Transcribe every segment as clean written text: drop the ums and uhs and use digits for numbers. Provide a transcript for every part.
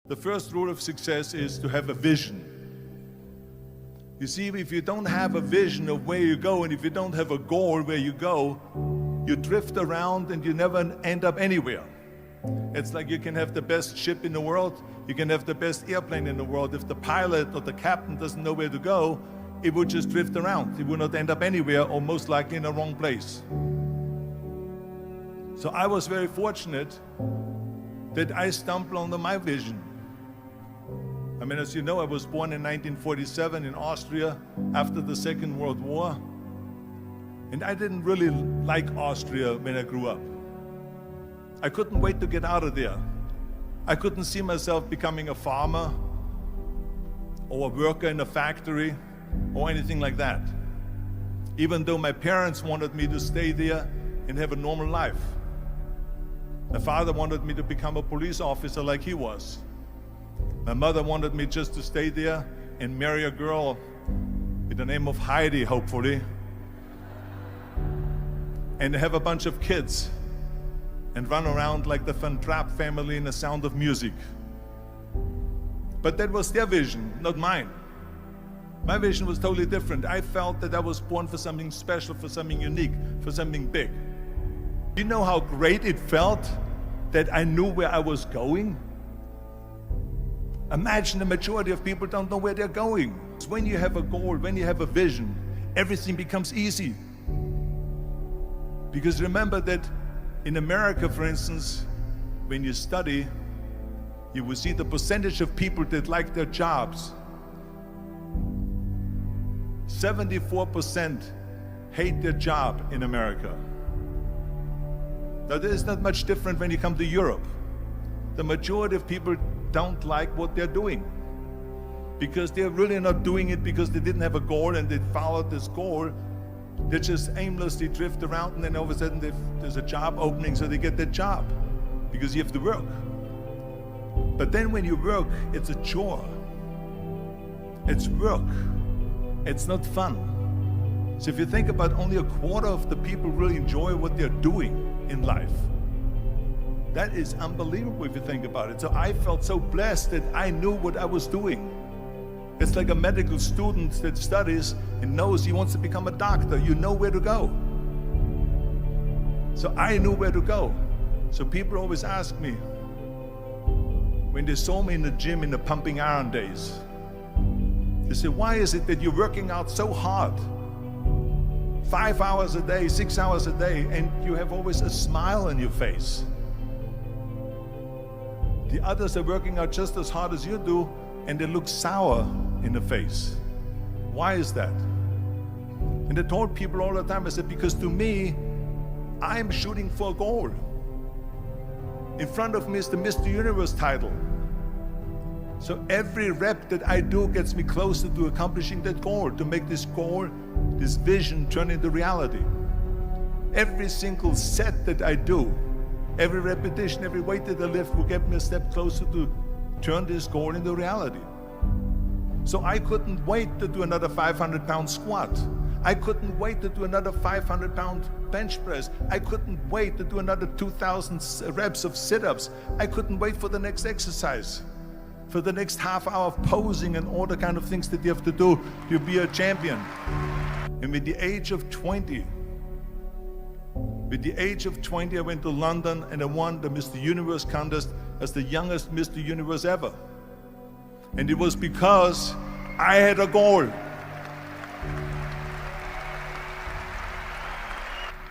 The first rule of success is to have a vision. You see, if you don't have a vision of where you go, and if you don't have a goal where you go, you drift around and you never end up anywhere. It's like you can have the best ship in the world, you can have the best airplane in the world. If the pilot or the captain doesn't know where to go, it would just drift around. It would not end up anywhere, or most likely in the wrong place. So I was very fortunate that I stumbled onto my vision. I mean, as you know, I was born in 1947 in Austria after the Second World War. And I didn't really like Austria when I grew up. I couldn't wait to get out of there. I couldn't see myself becoming a farmer or a worker in a factory or anything like that, even though my parents wanted me to stay there and have a normal life. My father wanted me to become a police officer like he was. My mother wanted me just to stay there and marry a girl with the name of Heidi, hopefully, and have a bunch of kids and run around like the Van Trapp family in The Sound of Music. But that was their vision, not mine. My vision was totally different. I felt that I was born for something special, for something unique, for something big. Do you know how great it felt that I knew where I was going? Imagine the majority of people don't know where they're going. When you have a goal, when you have a vision, everything becomes easy. Because remember that in America, for instance, when you study, you will see the percentage of people that like their jobs. 74% hate their job in America. Now, there is not much different when you come to Europe. The majority of people don't like what they're doing because they're really not doing it because they didn't have a goal and they followed this goal. They just aimlessly drift around, and then all of a sudden there's a job opening, so they get that job because you have to work. But then when you work, it's a chore. It's work. It's not fun. So if you think about, only a quarter of the people really enjoy what they're doing in life. That is unbelievable if you think about it. So I felt so blessed that I knew what I was doing. It's like a medical student that studies and knows he wants to become a doctor. You know where to go. So I knew where to go. So people always ask me, when they saw me in the gym in the pumping iron days, they say, why is it that you're working out so hard? 5 hours a day, 6 hours a day, and you have always a smile on your face. The others are working out just as hard as you do, and they look sour in the face. Why is that? And I told people all the time, I said, because to me, I'm shooting for a goal. In front of me is the Mr. Universe title. So every rep that I do gets me closer to accomplishing that goal, to make this goal, this vision turn into reality. Every single set that I do, every repetition, every weight that I lift will get me a step closer to turn this goal into reality. So I couldn't wait to do another 500-pound squat. I couldn't wait to do another 500-pound bench press. I couldn't wait to do another 2,000 reps of sit-ups. I couldn't wait for the next exercise, for the next half hour of posing and all the kind of things that you have to do to be a champion. And with the age of 20, I went to London and I won the Mr. Universe contest as the youngest Mr. Universe ever. And it was because I had a goal.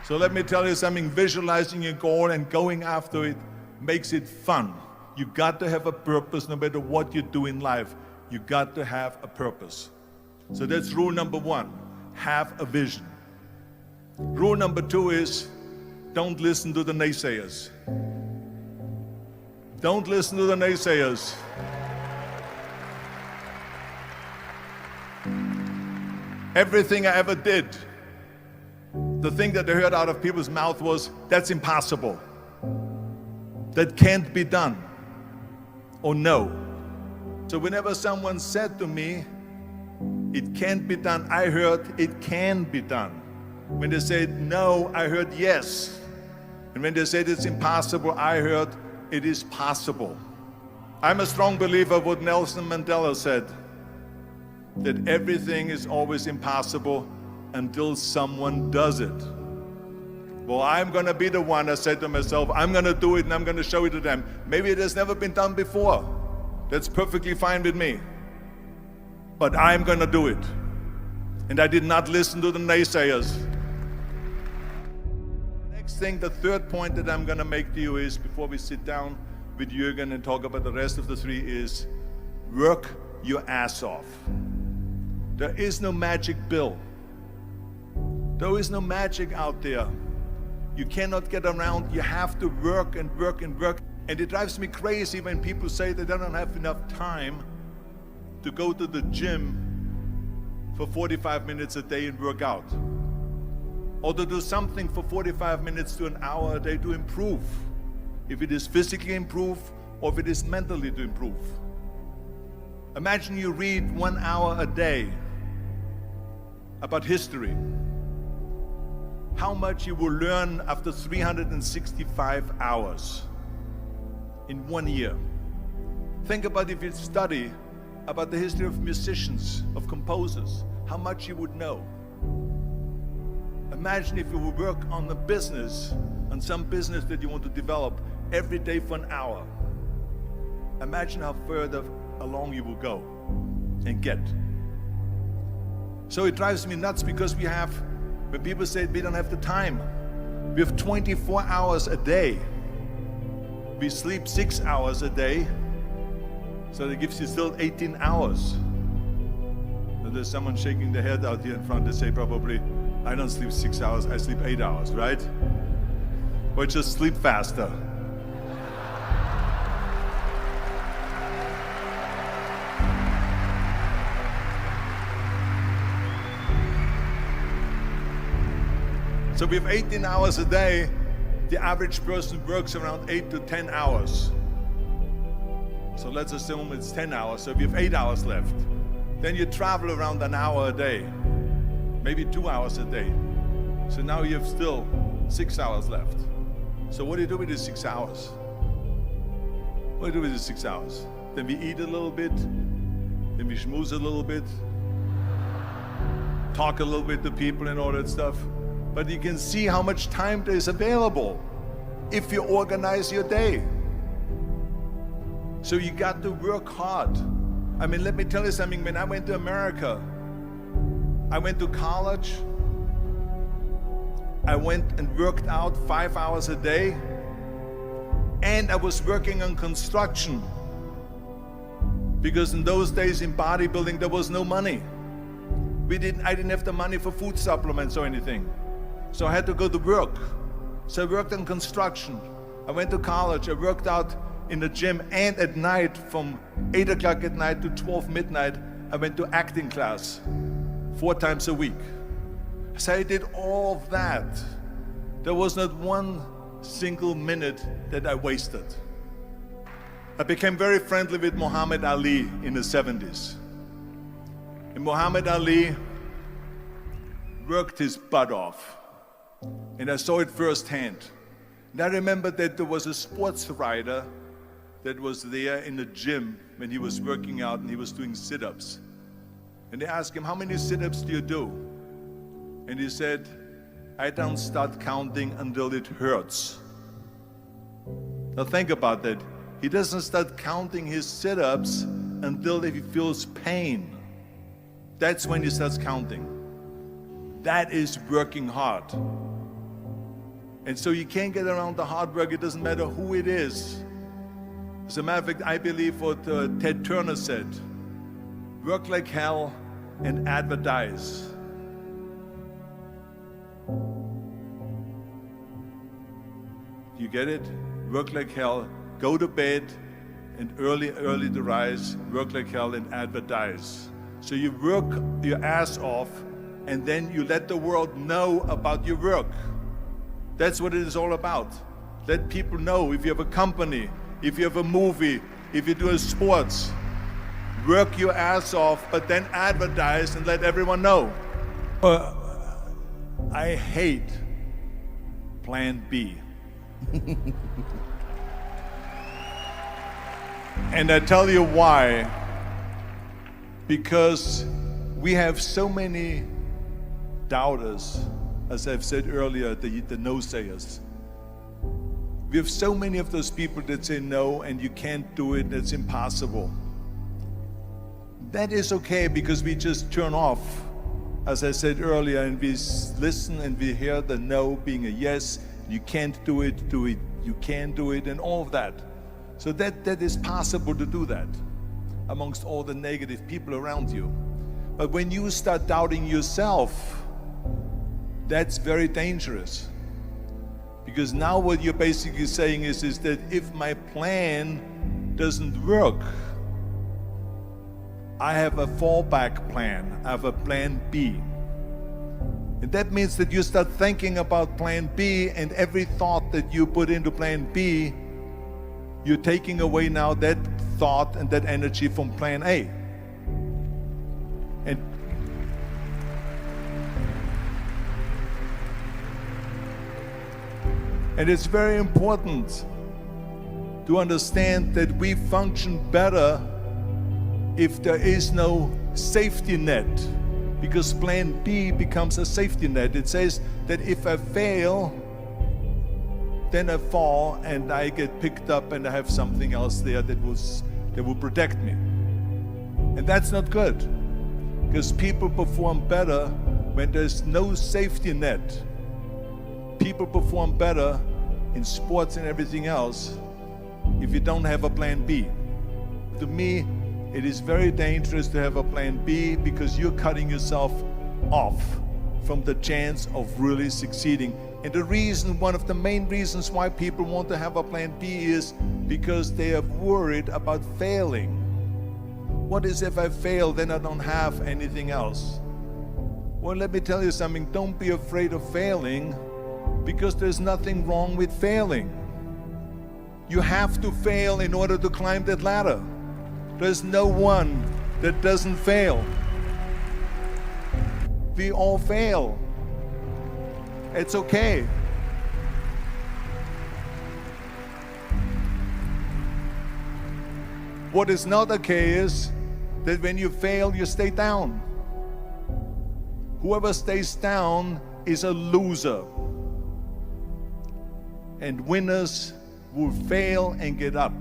So let me tell you something, visualizing a goal and going after it makes it fun. You got to have a purpose no matter what you do in life. You got to have a purpose. So that's rule number one, have a vision. Rule number two is, don't listen to the naysayers. Don't listen to the naysayers. Everything I ever did, the thing that I heard out of people's mouth was, that's impossible. That can't be done. Or no. So whenever someone said to me, it can't be done, I heard, it can be done. When they said no, I heard yes. And when they said it's impossible, I heard it is possible. I'm a strong believer of what Nelson Mandela said, that everything is always impossible until someone does it. Well, I'm going to be the one, I said to myself, I'm going to do it and I'm going to show it to them. Maybe it has never been done before. That's perfectly fine with me. But I'm going to do it. And I did not listen to the naysayers. The next thing, the third point that I'm going to make to you is, before we sit down with Jürgen and talk about the rest of the three, is work your ass off. There is no magic pill. There is no magic out there. You cannot get around. You have to work and work and work. And it drives me crazy when people say that they don't have enough time to go to the gym for 45 minutes a day and work out, or to do something for 45 minutes to an hour a day to improve, if it is physically improve or if it is mentally to improve. Imagine you read 1 hour a day about history. How much you will learn after 365 hours in 1 year. Think about if you study about the history of musicians, of composers, how much you would know. Imagine if you would work on a business, on some business that you want to develop every day for an hour. Imagine how further along you will go and get. So it drives me nuts because when people say we don't have the time, we have 24 hours a day. We sleep 6 hours a day, so that gives you still 18 hours. Now there's someone shaking their head out here in front. They say probably, I don't sleep 6 hours, I sleep 8 hours, right? Or just sleep faster. So we have 18 hours a day. The average person works around 8 to 10 hours. So let's assume it's 10 hours, so we have 8 hours left. Then you travel around an hour a day, maybe 2 hours a day. So now you have still 6 hours left. So what do you do with these 6 hours? What do you do with these 6 hours? Then we eat a little bit, then we schmooze a little bit, talk a little bit to people and all that stuff. But you can see how much time there is available if you organize your day. So you got to work hard. I mean, let me tell you something. When I went to America, I went to college. I went and worked out 5 hours a day. And I was working on construction. Because in those days in bodybuilding, there was no money. I didn't have the money for food supplements or anything. So I had to go to work. So I worked on construction. I went to college. I worked out in the gym, and at night from 8 o'clock at night to 12 midnight, I went to acting class 4 times a week. So I did all of that. There was not one single minute that I wasted. I became very friendly with Muhammad Ali in the 70s. And Muhammad Ali worked his butt off. And I saw it firsthand. And I remember that there was a sports writer that was there in the gym when he was working out and he was doing sit-ups. And they asked him, how many sit-ups do you do? And he said, I don't start counting until it hurts. Now think about that. He doesn't start counting his sit-ups until he feels pain. That's when he starts counting. That is working hard. And so you can't get around the hard work. It doesn't matter who it is. As a matter of fact, I believe what Ted Turner said, work like hell and advertise. You get it? Work like hell, go to bed, and early to rise, work like hell and advertise. So you work your ass off, and then you let the world know about your work. That's what it is all about. Let people know. If you have a company, if you have a movie, if you do a sports, work your ass off, but then advertise and let everyone know. I hate Plan B. And I tell you why. Because we have so many doubters, as I've said earlier, the no-sayers. We have so many of those people that say no and you can't do it, it's impossible. That is okay because we just turn off, as I said earlier, and we listen and we hear the no being a yes. You can't do it, you can do it, and all of that. So that is possible to do that amongst all the negative people around you. But when you start doubting yourself, that's very dangerous. Because now what you're basically saying is that if my plan doesn't work, I have a fallback plan, I have a plan B. And that means that you start thinking about plan B, and every thought that you put into plan B, you're taking away now that thought and that energy from plan A. And it's very important to understand that we function better if there is no safety net, because plan B becomes a safety net. It says that if I fail, then I fall and I get picked up and I have something else there that will protect me. And that's not good, because people perform better when there's no safety net. People perform better in sports and everything else if you don't have a plan B. To me, it is very dangerous to have a plan B, because you're cutting yourself off from the chance of really succeeding. And the reason, one of the main reasons why people want to have a plan B is because they are worried about failing. What is if I fail, then I don't have anything else? Well, let me tell you something, don't be afraid of failing, because there's nothing wrong with failing. You have to fail in order to climb that ladder. There's no one that doesn't fail. We all fail. It's okay. What is not okay is that when you fail, you stay down. Whoever stays down is a loser. And winners will fail and get up,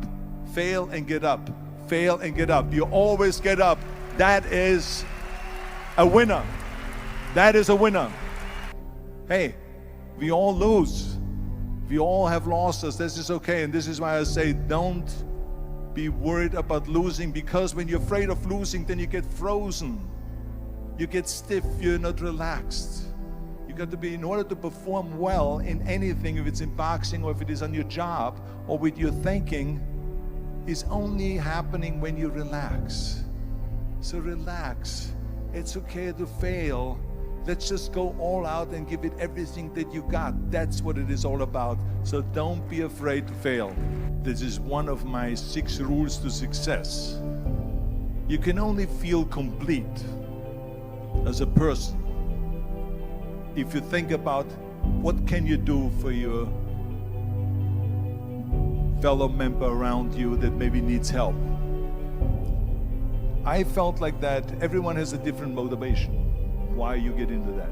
fail and get up, fail and get up. You always get up. That is a winner. That is a winner. Hey, we all lose. We all have losses. This is okay. And this is why I say don't be worried about losing, because when you're afraid of losing, then you get frozen. You get stiff. You're not relaxed. You got to be, in order to perform well in anything, if it's in boxing or if it is on your job or with your thinking, is only happening when you relax. So relax. It's okay to fail. Let's just go all out and give it everything that you got. That's what it is all about. So don't be afraid to fail. This is one of my 6 rules to success. You can only feel complete as a person if you think about what can you do for your fellow member around you that maybe needs help. I felt like that everyone has a different motivation why you get into that.